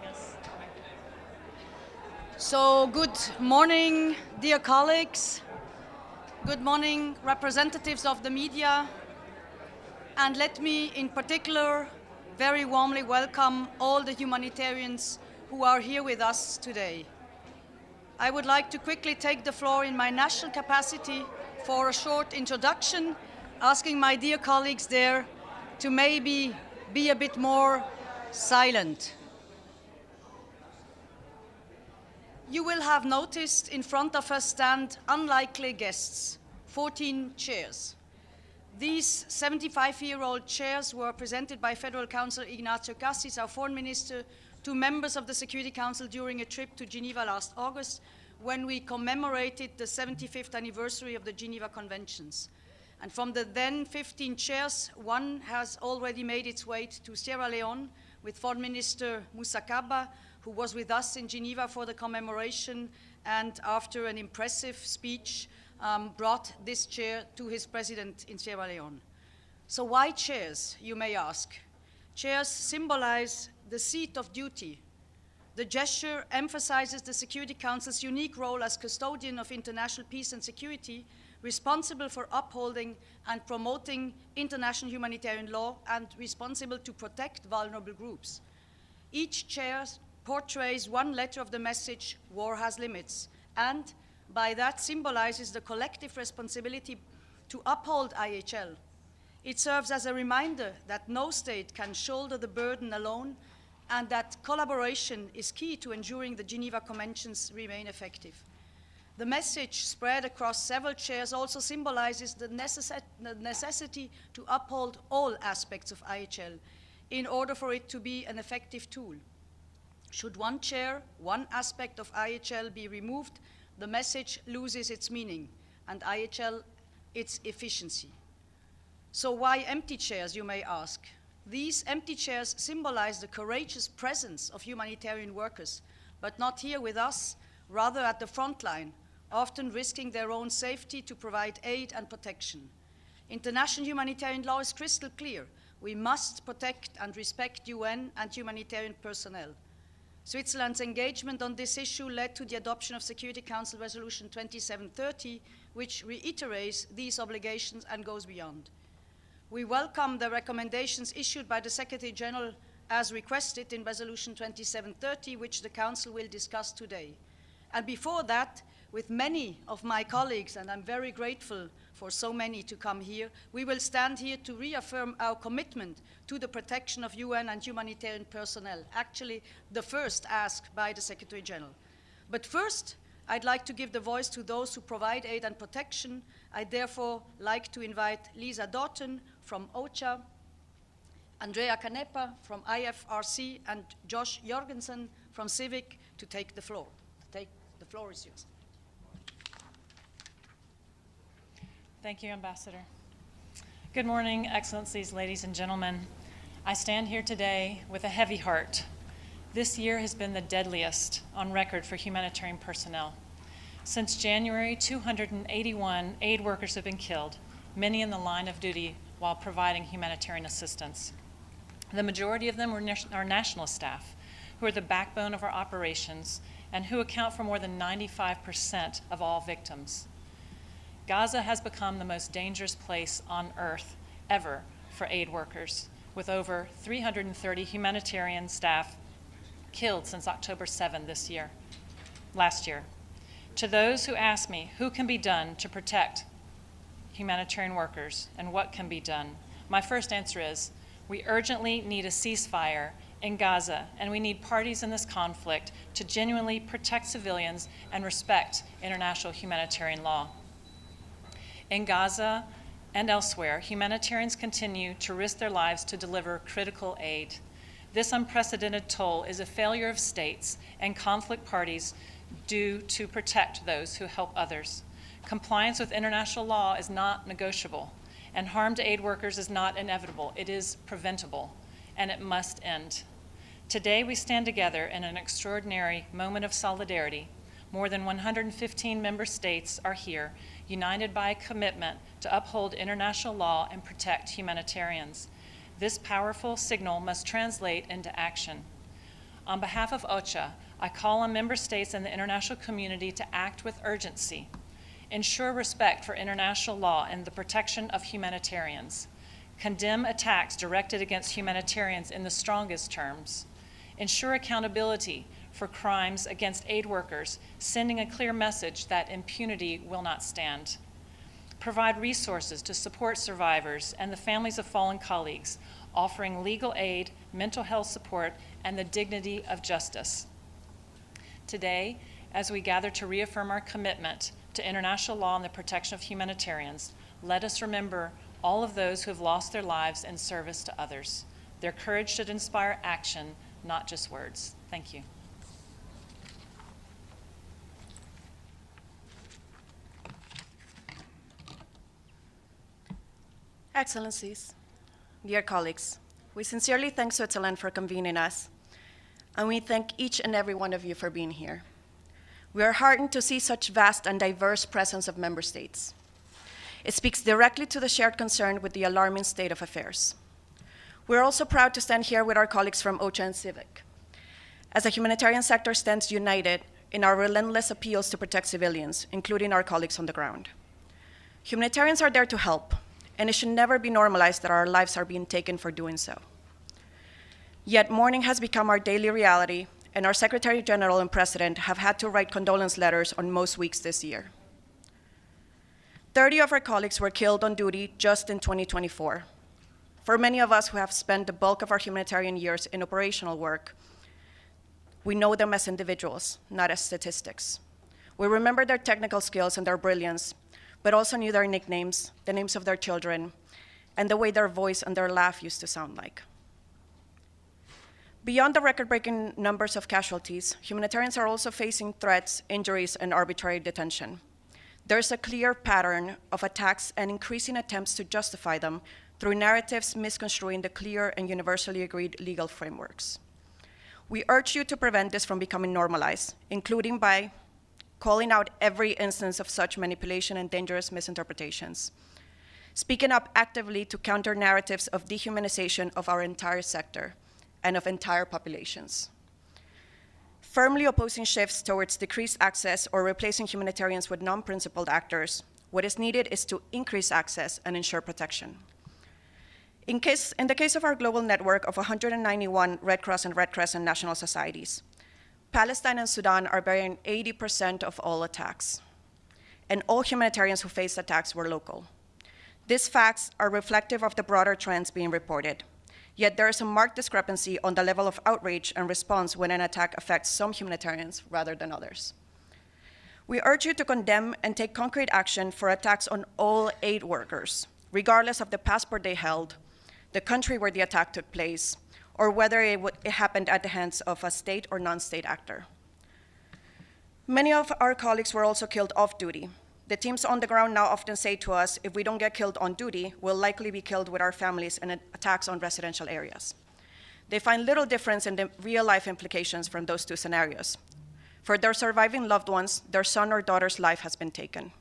joining us. So, good morning, dear colleagues. Good morning, representatives of the media. And let me, in particular, very warmly welcome all the humanitarians who are here with us today. I would like to quickly take the floor in my national capacity for a short introduction, asking my dear colleagues there to maybe be a bit more silent. You will have noticed in front of us stand unlikely guests, 14 chairs. These 75-year-old chairs were presented by Federal Counsel Ignacio Cassis, our foreign minister, to members of the Security Council during a trip to Geneva last August, when we commemorated the 75th anniversary of the Geneva Conventions. And from the then 15 chairs, one has already made its way to Sierra Leone with Foreign Minister Moussa Kaba, who was with us in Geneva for the commemoration, and after an impressive speech, brought this chair to his president in Sierra Leone. So why chairs, you may ask? Chairs symbolize the seat of duty. The gesture emphasizes the Security Council's unique role as custodian of international peace and security, responsible for upholding and promoting international humanitarian law and responsible to protect vulnerable groups. Each chair portrays one letter of the message, war has limits, and by that symbolizes the collective responsibility to uphold IHL. It serves as a reminder that no state can shoulder the burden alone and that collaboration is key to ensuring the Geneva Conventions remain effective. The message spread across several chairs also symbolizes the necessity to uphold all aspects of IHL in order for it to be an effective tool. Should one chair, one aspect of IHL be removed, the message loses its meaning and IHL its efficiency. So why empty chairs, you may ask? These empty chairs symbolize the courageous presence of humanitarian workers, but not here with us, rather at the front line, often risking their own safety to provide aid and protection. International humanitarian law is crystal clear. We must protect and respect UN and humanitarian personnel. Switzerland's engagement on this issue led to the adoption of Security Council Resolution 2730, which reiterates these obligations and goes beyond. We welcome the recommendations issued by the Secretary General as requested in Resolution 2730, which the Council will discuss today. And before that, with many of my colleagues, and I'm very grateful for so many to come here, we will stand here to reaffirm our commitment to the protection of UN and humanitarian personnel, actually the first asked by the Secretary General. But first, I'd like to give the voice to those who provide aid and protection. I'd therefore like to invite Lisa Doughton from OCHA, Andrea Canepa from IFRC, and Josh Jorgensen from CIVIC to take the floor. The floor is yours. Thank you, Ambassador. Good morning, Excellencies, ladies and gentlemen. I stand here today with a heavy heart. This year has been the deadliest on record for humanitarian personnel. Since January, 281 aid workers have been killed, many in the line of duty while providing humanitarian assistance. The majority of them are national staff, who are the backbone of our operations and who account for more than 95% of all victims. Gaza has become the most dangerous place on earth ever for aid workers, with over 330 humanitarian staff killed since October 7 last year. To those who ask me who can be done to protect humanitarian workers and what can be done, my first answer is we urgently need a ceasefire in Gaza, and we need parties in this conflict to genuinely protect civilians and respect international humanitarian law. In Gaza and elsewhere, humanitarians continue to risk their lives to deliver critical aid. This unprecedented toll is a failure of states and conflict parties due to protect those who help others. Compliance with international law is not negotiable, and harm to aid workers is not inevitable. It is preventable, and it must end. Today, we stand together in an extraordinary moment of solidarity. More than 115 member states are here, united by a commitment to uphold international law and protect humanitarians. This powerful signal must translate into action. On behalf of OCHA, I call on member states and the international community to act with urgency, ensure respect for international law and the protection of humanitarians, condemn attacks directed against humanitarians in the strongest terms, ensure accountability for crimes against aid workers, sending a clear message that impunity will not stand. Provide resources to support survivors and the families of fallen colleagues, offering legal aid, mental health support, and the dignity of justice. Today, as we gather to reaffirm our commitment to international law and the protection of humanitarians, let us remember all of those who have lost their lives in service to others. Their courage should inspire action, not just words. Thank you. Excellencies, dear colleagues, we sincerely thank Switzerland for convening us, and we thank each and every one of you for being here. We are heartened to see such vast and diverse presence of member states. It speaks directly to the shared concern with the alarming state of affairs. We're also proud to stand here with our colleagues from OCHA and CIVIC, as the humanitarian sector stands united in our relentless appeals to protect civilians, including our colleagues on the ground. Humanitarians are there to help, and it should never be normalized that our lives are being taken for doing so. Yet mourning has become our daily reality, and our Secretary General and President have had to write condolence letters on most weeks this year. 30 of our colleagues were killed on duty just in 2024. For many of us who have spent the bulk of our humanitarian years in operational work, we know them as individuals, not as statistics. We remember their technical skills and their brilliance, but also knew their nicknames, the names of their children, and the way their voice and their laugh used to sound like. Beyond the record-breaking numbers of casualties, humanitarians are also facing threats, injuries, and arbitrary detention. There's a clear pattern of attacks and increasing attempts to justify them through narratives misconstruing the clear and universally agreed legal frameworks. We urge you to prevent this from becoming normalized, including by calling out every instance of such manipulation and dangerous misinterpretations, speaking up actively to counter narratives of dehumanization of our entire sector and of entire populations, firmly opposing shifts towards decreased access or replacing humanitarians with non-principled actors. What is needed is to increase access and ensure protection. In the case of our global network of 191 Red Cross and Red Crescent national societies, Palestine and Sudan are bearing 80% of all attacks, and all humanitarians who faced attacks were local. These facts are reflective of the broader trends being reported, yet there is a marked discrepancy on the level of outrage and response when an attack affects some humanitarians rather than others. We urge you to condemn and take concrete action for attacks on all aid workers, regardless of the passport they held, the country where the attack took place, or whether it happened at the hands of a state or non-state actor. Many of our colleagues were also killed off duty. The teams on the ground now often say to us, if we don't get killed on duty, we'll likely be killed with our families in attacks on residential areas. They find little difference in the real-life implications from those two scenarios. For their surviving loved ones, their son or daughter's life has been taken.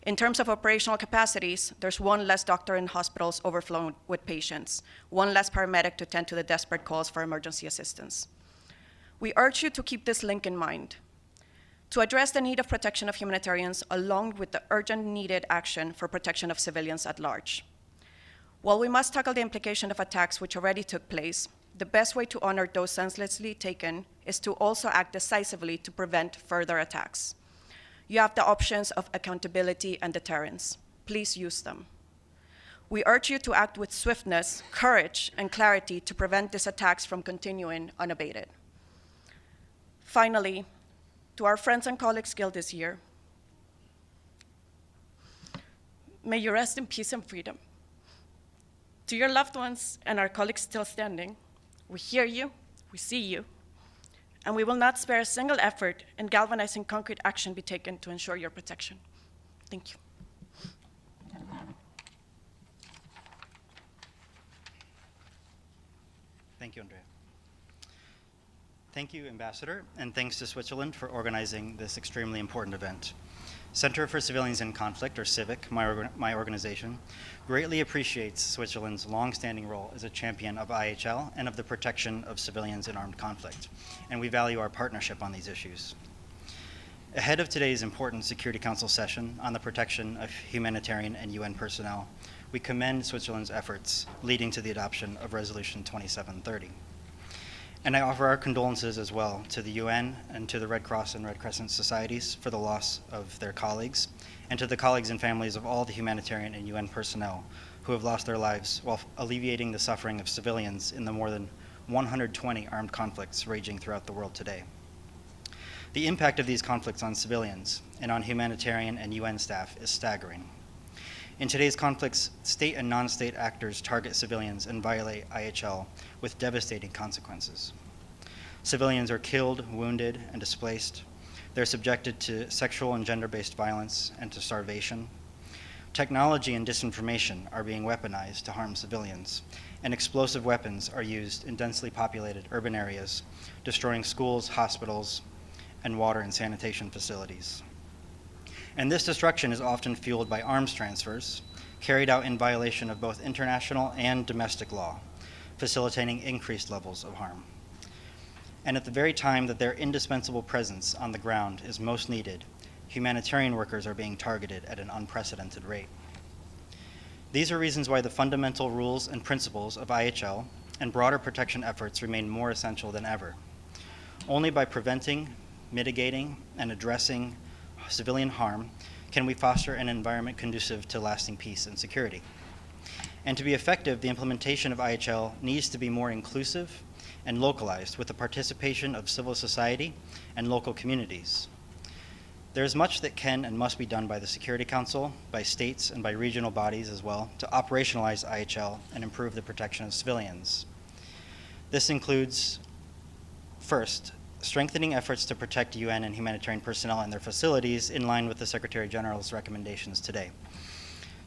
In terms of operational capacities, there's one less doctor in hospitals overflowing with patients, one less paramedic to tend to the desperate calls for emergency assistance. We urge you to keep this link in mind. To address the need of protection of humanitarians, along with the urgent needed action for protection of civilians at large. While we must tackle the implication of attacks which already took place, the best way to honor those senselessly taken is to also act decisively to prevent further attacks. You have the options of accountability and deterrence. Please use them. We urge you to act with swiftness, courage, and clarity to prevent these attacks from continuing unabated. Finally, to our friends and colleagues killed this year, may you rest in peace and freedom. To your loved ones and our colleagues still standing, we hear you, we see you, and we will not spare a single effort in galvanizing concrete action be taken to ensure your protection. Thank you. Thank you, Andrea. Thank you, Ambassador, and thanks to Switzerland for organizing this extremely important event. Center for Civilians in Conflict, or CIVIC, my organization, greatly appreciates Switzerland's long-standing role as a champion of IHL and of the protection of civilians in armed conflict, and we value our partnership on these issues. Ahead of today's important Security Council session on the protection of humanitarian and UN personnel, we commend Switzerland's efforts leading to the adoption of Resolution 2730. And I offer our condolences as well to the UN and to the Red Cross and Red Crescent societies for the loss of their colleagues, and to the colleagues and families of all the humanitarian and UN personnel who have lost their lives while alleviating the suffering of civilians in the more than 120 armed conflicts raging throughout the world today. The impact of these conflicts on civilians and on humanitarian and UN staff is staggering. In today's conflicts, state and non-state actors target civilians and violate IHL with devastating consequences. Civilians are killed, wounded, and displaced. They're subjected to sexual and gender-based violence and to starvation. Technology and disinformation are being weaponized to harm civilians, and explosive weapons are used in densely populated urban areas, destroying schools, hospitals, and water and sanitation facilities. And this destruction is often fueled by arms transfers carried out in violation of both international and domestic law, facilitating increased levels of harm. And at the very time that their indispensable presence on the ground is most needed, humanitarian workers are being targeted at an unprecedented rate. These are reasons why the fundamental rules and principles of IHL and broader protection efforts remain more essential than ever. Only by preventing, mitigating, and addressing civilian harm can we foster an environment conducive to lasting peace and security. And to be effective, the implementation of IHL needs to be more inclusive and localized with the participation of civil society and local communities. There is much that can and must be done by the Security Council, by states, and by regional bodies as well to operationalize IHL and improve the protection of civilians. This includes, first, strengthening efforts to protect UN and humanitarian personnel and their facilities in line with the Secretary General's recommendations today.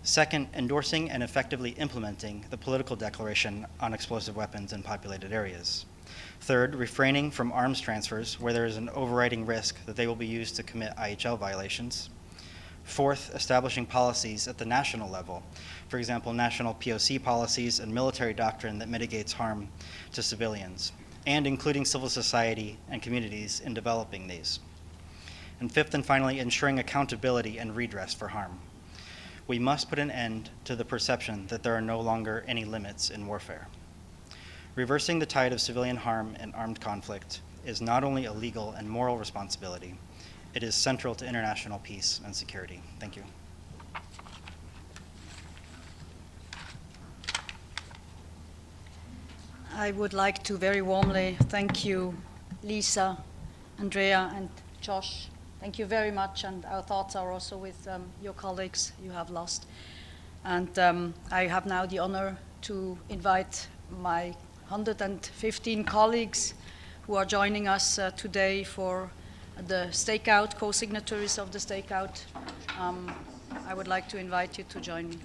Second, endorsing and effectively implementing the political declaration on explosive weapons in populated areas. Third, refraining from arms transfers where there is an overriding risk that they will be used to commit IHL violations. Fourth, establishing policies at the national level, for example, national POC policies and military doctrine that mitigates harm to civilians, and including civil society and communities in developing these. And fifth and finally, ensuring accountability and redress for harm. We must put an end to the perception that there are no longer any limits in warfare. Reversing the tide of civilian harm and armed conflict is not only a legal and moral responsibility, it is central to international peace and security. Thank you. I would like to very warmly thank you, Lisa, Andrea, and Josh. Thank you very much, and our thoughts are also with your colleagues you have lost. And I have now the honor to invite my 115 colleagues who are joining us today for the Stakeout, co-signatories of the Stakeout. I would like to invite you to join me.